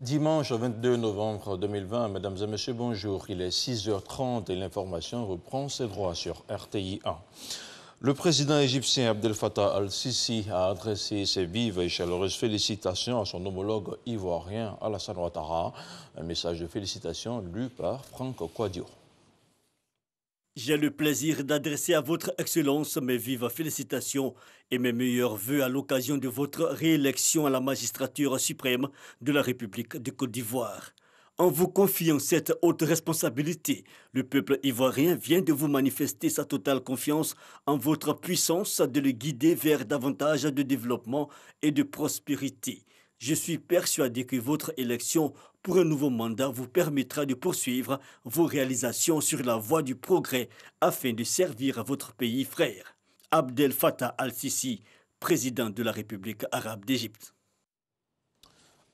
Dimanche 22 novembre 2020, mesdames et messieurs, bonjour. Il est 6h30 et l'information reprend ses droits sur RTI 1. Le président égyptien Abdel Fattah al-Sisi a adressé ses vives et chaleureuses félicitations à son homologue ivoirien Alassane Ouattara. Un message de félicitations lu par Franck Kouadio. J'ai le plaisir d'adresser à votre Excellence mes vives félicitations et mes meilleurs vœux à l'occasion de votre réélection à la magistrature suprême de la République de Côte d'Ivoire. En vous confiant cette haute responsabilité, le peuple ivoirien vient de vous manifester sa totale confiance en votre puissance de le guider vers davantage de développement et de prospérité. Je suis persuadé que votre élection pour un nouveau mandat vous permettra de poursuivre vos réalisations sur la voie du progrès afin de servir votre pays frère. Abdel Fattah al-Sisi, président de la République arabe d'Égypte.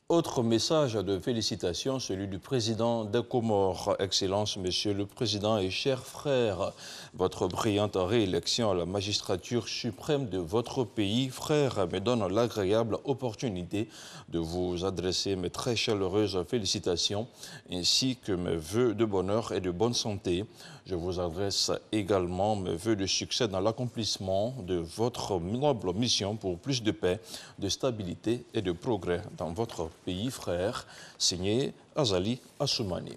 Autre message de félicitations, celui du président des Comores. Excellence, Monsieur le Président et chers frères, votre brillante réélection à la magistrature suprême de votre pays, frère, me donne l'agréable opportunité de vous adresser mes très chaleureuses félicitations ainsi que mes vœux de bonheur et de bonne santé. Je vous adresse également mes vœux de succès dans l'accomplissement de votre noble mission pour plus de paix, de stabilité et de progrès dans votre pays frère, signé Azali Assoumani.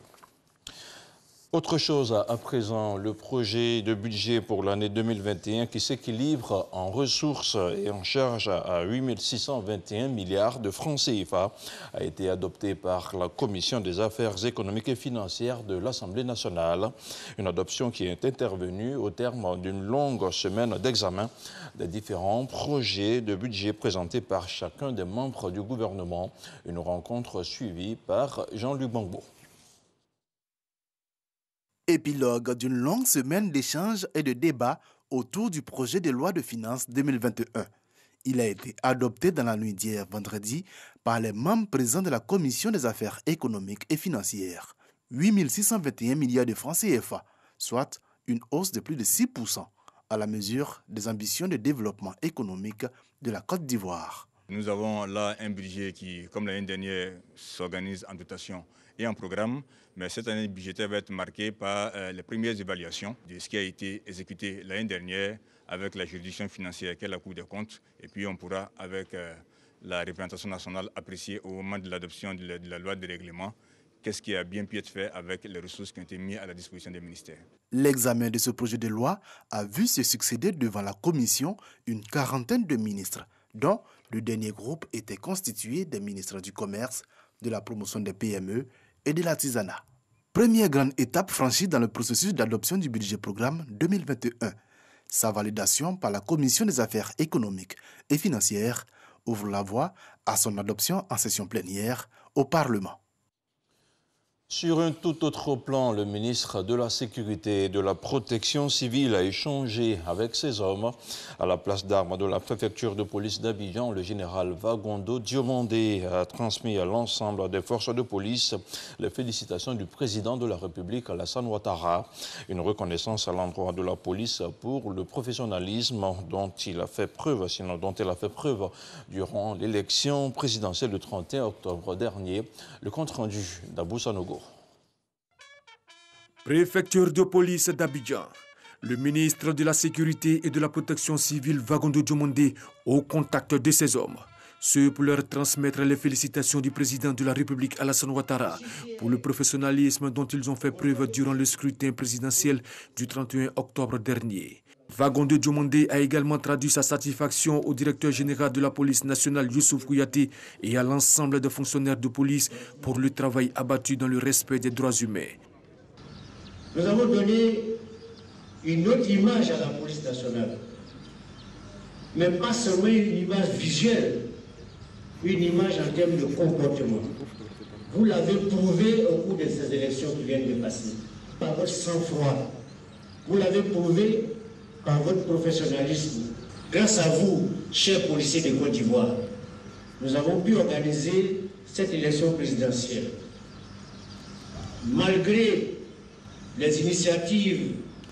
Autre chose à présent, le projet de budget pour l'année 2021 qui s'équilibre en ressources et en charges à 8 621 milliards de francs CFA a été adopté par la Commission des affaires économiques et financières de l'Assemblée nationale. Une adoption qui est intervenue au terme d'une longue semaine d'examen des différents projets de budget présentés par chacun des membres du gouvernement. Une rencontre suivie par Jean-Luc Gbangbo. Épilogue d'une longue semaine d'échanges et de débats autour du projet de loi de finances 2021. Il a été adopté dans la nuit d'hier vendredi par les membres présents de la Commission des affaires économiques et financières. 8 621 milliards de francs CFA, soit une hausse de plus de 6% à la mesure des ambitions de développement économique de la Côte d'Ivoire. Nous avons là un budget qui, comme l'année dernière, s'organise en dotation et en programme, mais cette année budgétaire va être marquée par les premières évaluations de ce qui a été exécuté l'année dernière avec la juridiction financière qu'est la Cour des comptes, et puis on pourra, avec la représentation nationale, apprécier au moment de l'adoption de la loi de règlement qu'est-ce qui a bien pu être fait avec les ressources qui ont été mises à la disposition des ministères. L'examen de ce projet de loi a vu se succéder devant la Commission une quarantaine de ministres, dont le dernier groupe était constitué des ministres du Commerce, de la promotion des PME et de l'artisanat. Première grande étape franchie dans le processus d'adoption du budget programme 2021. Sa validation par la Commission des affaires économiques et financières ouvre la voie à son adoption en session plénière au Parlement. Sur un tout autre plan, le ministre de la Sécurité et de la Protection civile a échangé avec ses hommes à la place d'armes de la préfecture de police d'Abidjan. Le général Vagondo Diomandé a transmis à l'ensemble des forces de police les félicitations du président de la République, Alassane Ouattara. Une reconnaissance à l'endroit de la police pour le professionnalisme dont il a fait preuve, sinon dont elle a fait preuve durant l'élection présidentielle du 31 octobre dernier. Le compte-rendu d'Abou Sanogo. Préfecture de police d'Abidjan. Le ministre de la Sécurité et de la Protection civile Vagondo Diomandé au contact de ses hommes. Ce pour leur transmettre les félicitations du président de la République Alassane Ouattara pour le professionnalisme dont ils ont fait preuve durant le scrutin présidentiel du 31 octobre dernier. Vagondo Diomandé a également traduit sa satisfaction au directeur général de la police nationale Youssouf Kouyaté et à l'ensemble des fonctionnaires de police pour le travail abattu dans le respect des droits humains. Nous avons donné une autre image à la police nationale, mais pas seulement une image visuelle, une image en termes de comportement. Vous l'avez prouvé au cours de ces élections qui viennent de passer, par votre sang-froid. Vous l'avez prouvé par votre professionnalisme. Grâce à vous, chers policiers de Côte d'Ivoire, nous avons pu organiser cette élection présidentielle. Malgré les initiatives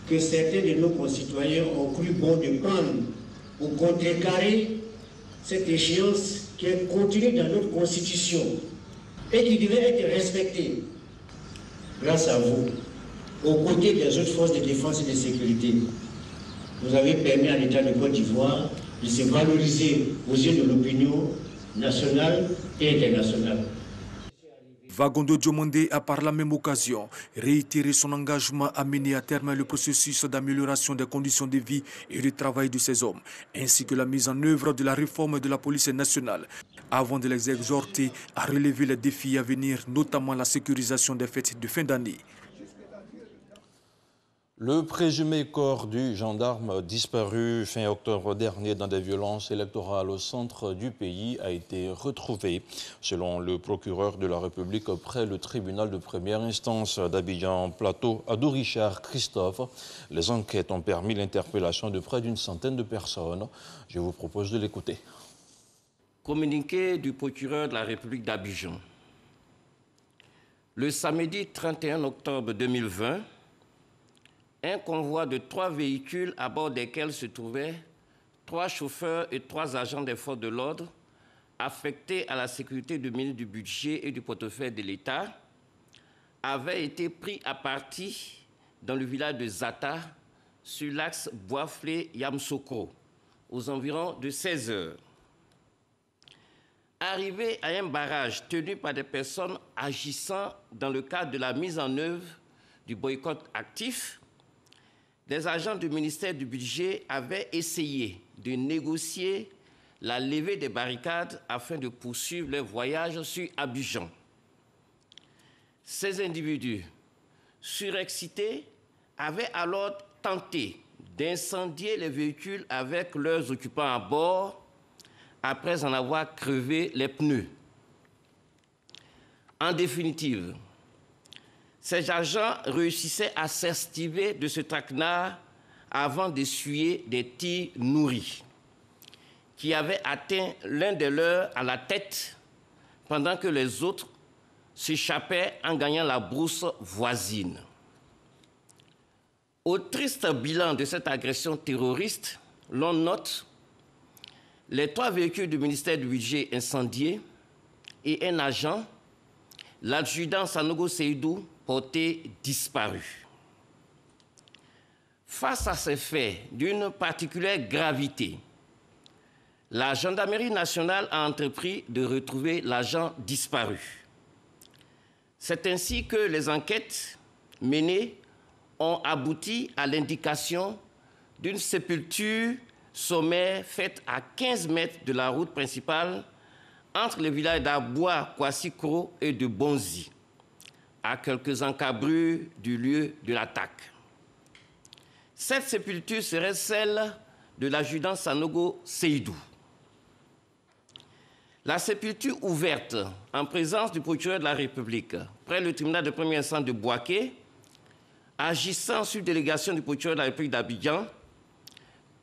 que certains de nos concitoyens ont cru bon de prendre pour contrecarrer cette échéance qui est contenue dans notre Constitution. et qui devait être respecté. Grâce à vous, aux côtés des autres forces de défense et de sécurité, vous avez permis à l'État de Côte d'Ivoire de se valoriser aux yeux de l'opinion nationale et internationale. Vagondo Diomondé a par la même occasion réitéré son engagement à mener à terme le processus d'amélioration des conditions de vie et de travail de ces hommes, ainsi que la mise en œuvre de la réforme de la police nationale, avant de les exhorter à relever les défis à venir, notamment la sécurisation des fêtes de fin d'année. Le présumé corps du gendarme disparu fin octobre dernier dans des violences électorales au centre du pays a été retrouvé. Selon le procureur de la République près le tribunal de première instance d'Abidjan-Plateau, Adou Richard Christophe, les enquêtes ont permis l'interpellation de près d'une centaine de personnes. Je vous propose de l'écouter. Communiqué du procureur de la République d'Abidjan. Le samedi 31 octobre 2020, un convoi de 3 véhicules à bord desquels se trouvaient 3 chauffeurs et 3 agents des forces de l'ordre affectés à la sécurité du ministre du Budget et du portefeuille de l'État avait été pris à partie dans le village de Zata sur l'axe Boisflé-Yamsoko aux environs de 16 heures. Arrivés à un barrage tenu par des personnes agissant dans le cadre de la mise en œuvre du boycott actif, des agents du ministère du Budget avaient essayé de négocier la levée des barricades afin de poursuivre leur voyage sur Abidjan. Ces individus, surexcités, avaient alors tenté d'incendier les véhicules avec leurs occupants à bord après en avoir crevé les pneus. En définitive, ces agents réussissaient à s'estiver de ce traquenard avant d'essuyer des tirs nourris qui avaient atteint l'un des leurs à la tête pendant que les autres s'échappaient en gagnant la brousse voisine. Au triste bilan de cette agression terroriste, l'on note les 3 véhicules du ministère du Budget incendiés et un agent, l'adjudant Sanogo Seydou, porté disparu. Face à ces faits d'une particulière gravité, la gendarmerie nationale a entrepris de retrouver l'agent disparu. C'est ainsi que les enquêtes menées ont abouti à l'indication d'une sépulture sommaire faite à 15 mètres de la route principale entre les villages d'Aboua, Kwassikro et de Bonzi, à quelques encablures du lieu de l'attaque. Cette sépulture serait celle de l'adjudant Sanogo Seydou. La sépulture ouverte en présence du procureur de la République près le tribunal de première instance de Bouaké, agissant sur délégation du procureur de la République d'Abidjan,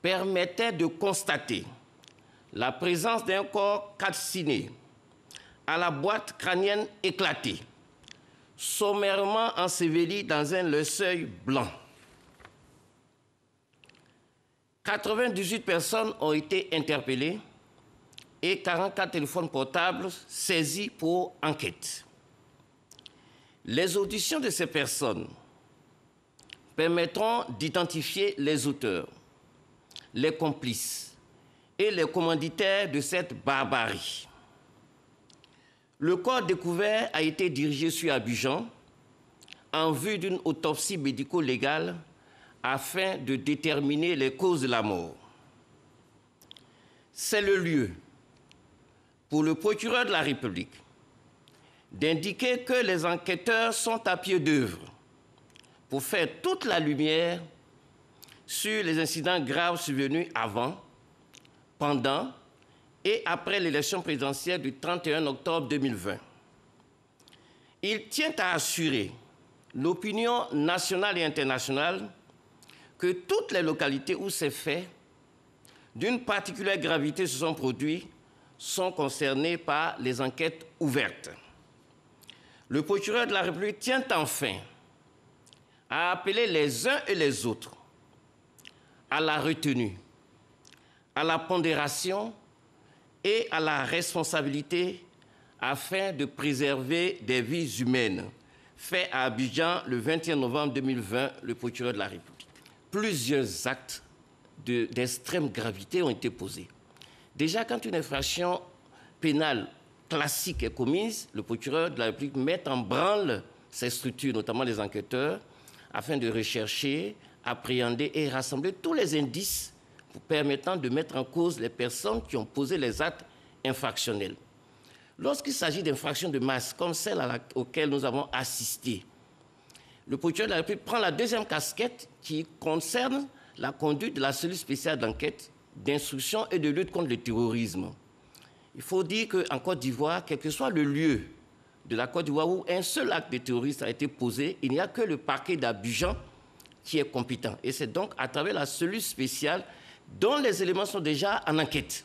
permettait de constater la présence d'un corps calciné à la boîte crânienne éclatée, sommairement enseveli dans un linceul blanc. 98 personnes ont été interpellées et 44 téléphones portables saisis pour enquête. Les auditions de ces personnes permettront d'identifier les auteurs, les complices et les commanditaires de cette barbarie. Le corps découvert a été dirigé sur Abidjan en vue d'une autopsie médico-légale afin de déterminer les causes de la mort. C'est le lieu pour le procureur de la République d'indiquer que les enquêteurs sont à pied d'œuvre pour faire toute la lumière sur les incidents graves survenus avant, pendant et après l'élection présidentielle du 31 octobre 2020. Il tient à assurer l'opinion nationale et internationale que toutes les localités où ces faits d'une particulière gravité se sont produits sont concernées par les enquêtes ouvertes. Le procureur de la République tient enfin à appeler les uns et les autres à la retenue, à la pondération et à la responsabilité afin de préserver des vies humaines, fait à Abidjan le 21 novembre 2020, le procureur de la République. Plusieurs actes d'extrême gravité ont été posés. Déjà, quand une infraction pénale classique est commise, le procureur de la République met en branle ces structures, notamment les enquêteurs, afin de rechercher, appréhender et rassembler tous les indices permettant de mettre en cause les personnes qui ont posé les actes infractionnels. Lorsqu'il s'agit d'infractions de masse, comme celle auxquelles nous avons assisté, le procureur de la République prend la deuxième casquette qui concerne la conduite de la cellule spéciale d'enquête, d'instruction et de lutte contre le terrorisme. Il faut dire qu'en Côte d'Ivoire, quel que soit le lieu de la Côte d'Ivoire où un seul acte de terroriste a été posé, il n'y a que le parquet d'Abidjan qui est compétent. Et c'est donc à travers la cellule spéciale dont les éléments sont déjà en enquête.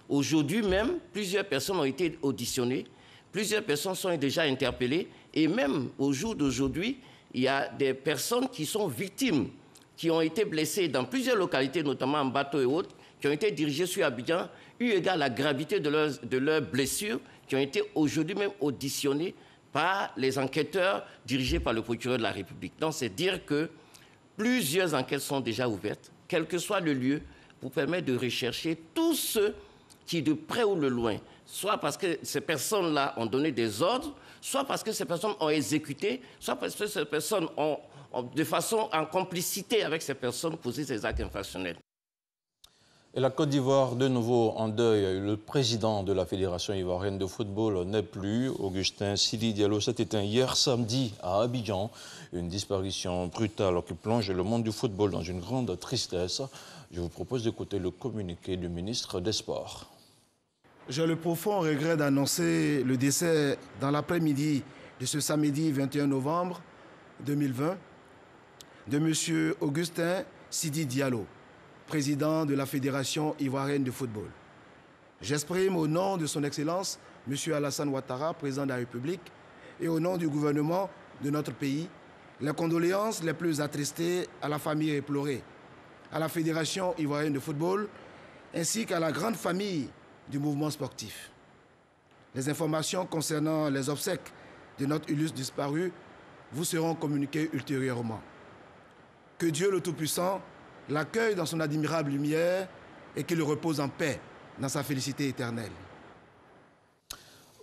Aujourd'hui même, plusieurs personnes ont été auditionnées, plusieurs personnes sont déjà interpellées, et même au jour d'aujourd'hui, il y a des personnes qui sont victimes, qui ont été blessées dans plusieurs localités, notamment en bateau et autres, qui ont été dirigées sur Abidjan, eu égard à la gravité de leurs blessures, qui ont été aujourd'hui même auditionnées par les enquêteurs dirigés par le procureur de la République. Donc c'est dire que plusieurs enquêtes sont déjà ouvertes, quel que soit le lieu, pour permettre de rechercher tous ceux qui, de près ou de loin, soit parce que ces personnes-là ont donné des ordres, soit parce que ces personnes ont exécuté, soit parce que ces personnes ont de façon en complicité avec ces personnes, posé ces actes infractionnels. Et la Côte d'Ivoire, de nouveau en deuil. Le président de la Fédération ivoirienne de football n'est plus. Augustin Sidi Diallo s'est éteint hier samedi à Abidjan. Une disparition brutale qui plonge le monde du football dans une grande tristesse. Je vous propose d'écouter le communiqué du ministre des Sports. J'ai le profond regret d'annoncer le décès dans l'après-midi de ce samedi 21 novembre 2020 de M. Augustin Sidi Diallo, président de la Fédération ivoirienne de football. J'exprime au nom de son Excellence, M. Alassane Ouattara, président de la République, et au nom du gouvernement de notre pays, les condoléances les plus attristées à la famille éplorée, à la Fédération ivoirienne de football, ainsi qu'à la grande famille du mouvement sportif. Les informations concernant les obsèques de notre illustre disparu vous seront communiquées ultérieurement. Que Dieu le Tout-Puissant l'accueille dans son admirable lumière et qu'il repose en paix dans sa félicité éternelle.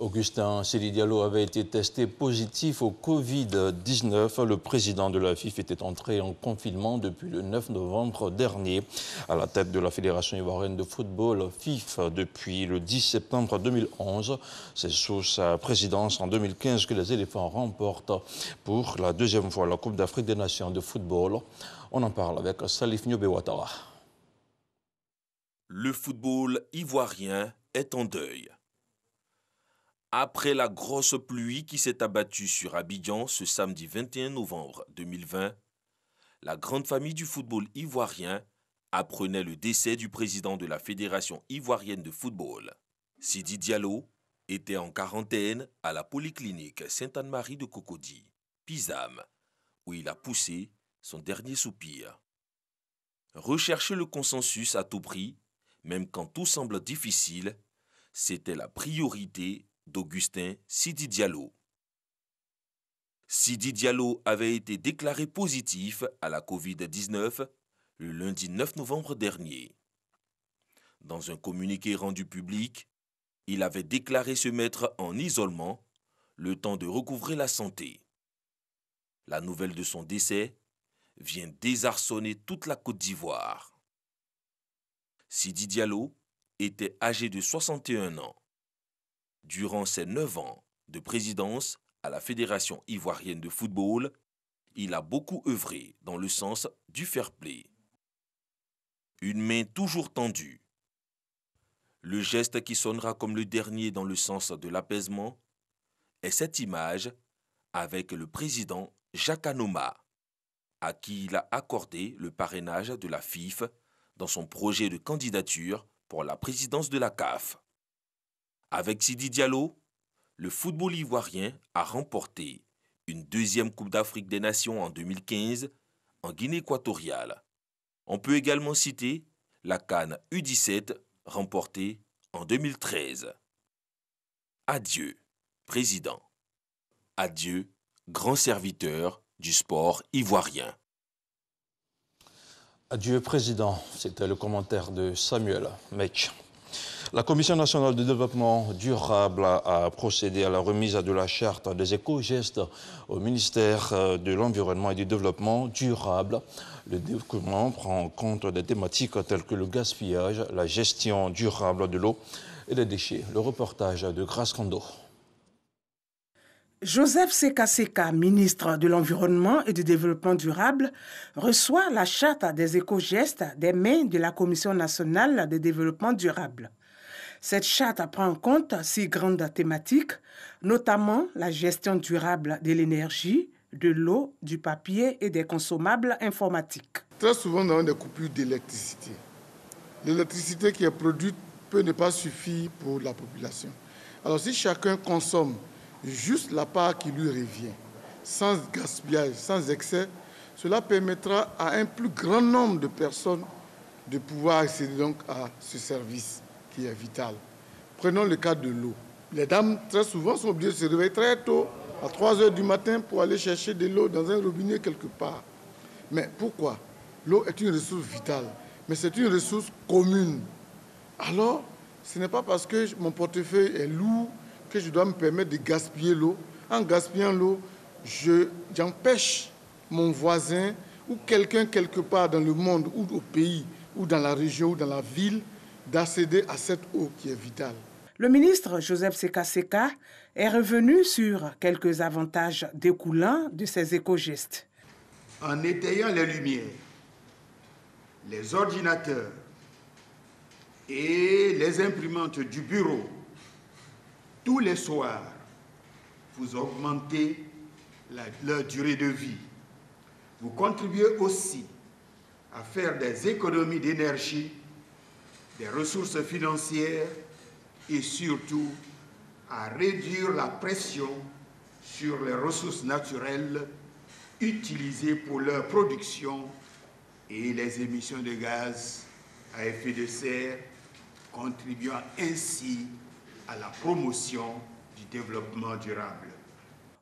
Augustin Sidi Diallo avait été testé positif au Covid-19. Le président de la FIF était entré en confinement depuis le 9 novembre dernier. À la tête de la Fédération ivoirienne de football, FIF, depuis le 10 septembre 2011. C'est sous sa présidence en 2015 que les éléphants remportent pour la deuxième fois la Coupe d'Afrique des Nations de football. On en parle avec Salif Nyobe Ouattara. Le football ivoirien est en deuil. Après la grosse pluie qui s'est abattue sur Abidjan ce samedi 21 novembre 2020, la grande famille du football ivoirien apprenait le décès du président de la Fédération ivoirienne de football. Sidi Diallo était en quarantaine à la polyclinique Sainte-Anne-Marie de Cocody, Pisam, où il a poussé son dernier soupir. Rechercher le consensus à tout prix, même quand tout semble difficile, c'était la priorité d'Augustin Sidi Diallo. Sidi Diallo avait été déclaré positif à la Covid-19 le lundi 9 novembre dernier. Dans un communiqué rendu public, il avait déclaré se mettre en isolement le temps de recouvrer la santé. La nouvelle de son décès vient désarçonner toute la Côte d'Ivoire. Sidi Diallo était âgé de 61 ans. Durant ses 9 ans de présidence à la Fédération ivoirienne de football, il a beaucoup œuvré dans le sens du fair play. Une main toujours tendue. Le geste qui sonnera comme le dernier dans le sens de l'apaisement est cette image avec le président Jacques Anoma, à qui il a accordé le parrainage de la FIF dans son projet de candidature pour la présidence de la CAF. Avec Sidi Diallo, le football ivoirien a remporté une deuxième Coupe d'Afrique des Nations en 2015 en Guinée équatoriale. On peut également citer la CAN U17 remportée en 2013. Adieu. président. Adieu, grand serviteur du sport ivoirien. Adieu, président. C'était le commentaire de Samuel Mech. La Commission nationale de développement durable a procédé à la remise de la charte des éco-gestes au ministère de l'Environnement et du Développement durable. Le document prend en compte des thématiques telles que le gaspillage, la gestion durable de l'eau et des déchets. Le reportage de Grace Kondo. Joseph Seka Seka, ministre de l'Environnement et du Développement durable, reçoit la charte des éco-gestes des mains de la Commission nationale de développement durable. Cette charte prend en compte 6 grandes thématiques, notamment la gestion durable de l'énergie, de l'eau, du papier et des consommables informatiques. Très souvent, nous avons des coupures d'électricité. L'électricité qui est produite peut ne pas suffire pour la population. Alors si chacun consomme juste la part qui lui revient, sans gaspillage, sans excès, cela permettra à un plus grand nombre de personnes de pouvoir accéder donc à ce service qui est vital. Prenons le cas de l'eau. Les dames, très souvent, sont obligées de se réveiller très tôt, à 3 h du matin, pour aller chercher de l'eau dans un robinet quelque part. Mais pourquoi? L'eau est une ressource vitale, mais c'est une ressource commune. Alors, ce n'est pas parce que mon portefeuille est lourd que je dois me permettre de gaspiller l'eau. En gaspillant l'eau, j'empêche mon voisin ou quelqu'un quelque part dans le monde ou au pays ou dans la région ou dans la ville d'accéder à cette eau qui est vitale. Le ministre Joseph Seka Seka est revenu sur quelques avantages découlant de ces éco-gestes. En étayant les lumières, les ordinateurs et les imprimantes du bureau, tous les soirs, vous augmentez leur durée de vie. Vous contribuez aussi à faire des économies d'énergie, des ressources financières et surtout à réduire la pression sur les ressources naturelles utilisées pour leur production et les émissions de gaz à effet de serre, contribuant ainsi à la promotion du développement durable.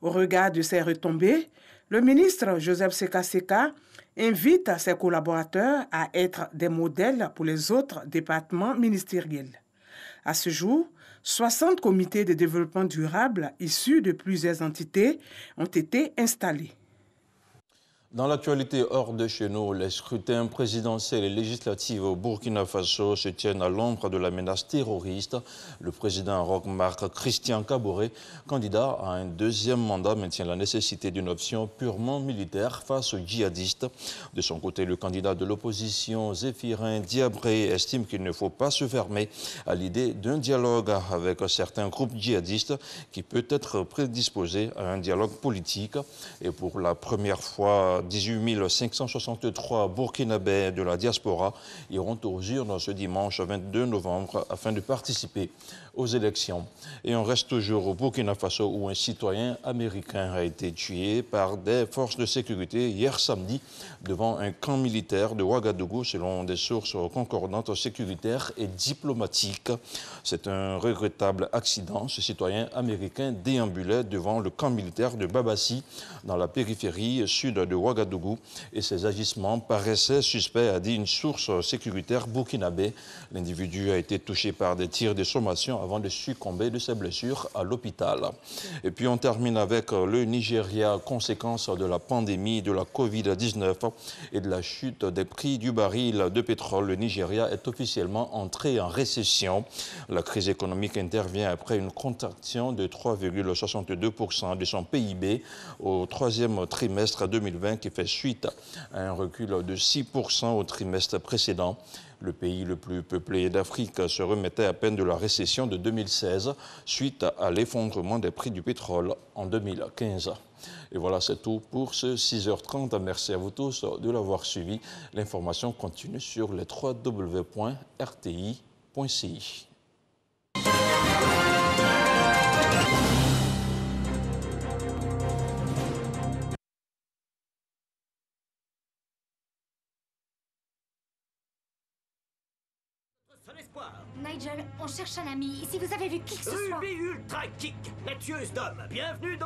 Au regard de ces retombées, le ministre Joseph Seka Seka invite ses collaborateurs à être des modèles pour les autres départements ministériels. À ce jour, 60 comités de développement durable issus de plusieurs entités ont été installés. Dans l'actualité hors de chez nous, les scrutins présidentiels et législatifs au Burkina Faso se tiennent à l'ombre de la menace terroriste. Le président Roch-Marc Christian Kaboré, candidat à un 2e mandat, maintient la nécessité d'une option purement militaire face aux djihadistes. De son côté, le candidat de l'opposition, Zéphirin Diabré, estime qu'il ne faut pas se fermer à l'idée d'un dialogue avec certains groupes djihadistes qui peut être prédisposé à un dialogue politique. Et pour la première fois, 18 563 Burkinabés de la diaspora iront aux urnes ce dimanche 22 novembre afin de participer aux élections. Et on reste toujours au Burkina Faso où un citoyen américain a été tué par des forces de sécurité hier samedi devant un camp militaire de Ouagadougou selon des sources concordantes sécuritaires et diplomatiques. C'est un regrettable accident. Ce citoyen américain déambulait devant le camp militaire de Babassi dans la périphérie sud de Ouagadougou et ses agissements paraissaient suspects, a dit une source sécuritaire burkinabé. L'individu a été touché par des tirs de sommation avant de succomber de ses blessures à l'hôpital. Et puis on termine avec le Nigeria, conséquence de la pandémie de la Covid-19 et de la chute des prix du baril de pétrole. Le Nigeria est officiellement entré en récession. La crise économique intervient après une contraction de 3,62% de son PIB au 3e trimestre 2020 qui fait suite à un recul de 6% au trimestre précédent. Le pays le plus peuplé d'Afrique se remettait à peine de la récession de 2016 suite à l'effondrement des prix du pétrole en 2015. Et voilà, c'est tout pour ce 6h30. Merci à vous tous de l'avoir suivi. L'information continue sur les www.rti.ci. espoir. Nigel, on cherche un ami. Si vous avez vu qui que ce soit... Ruby Ultra Kick, la tueuse d'hommes. Bienvenue dans...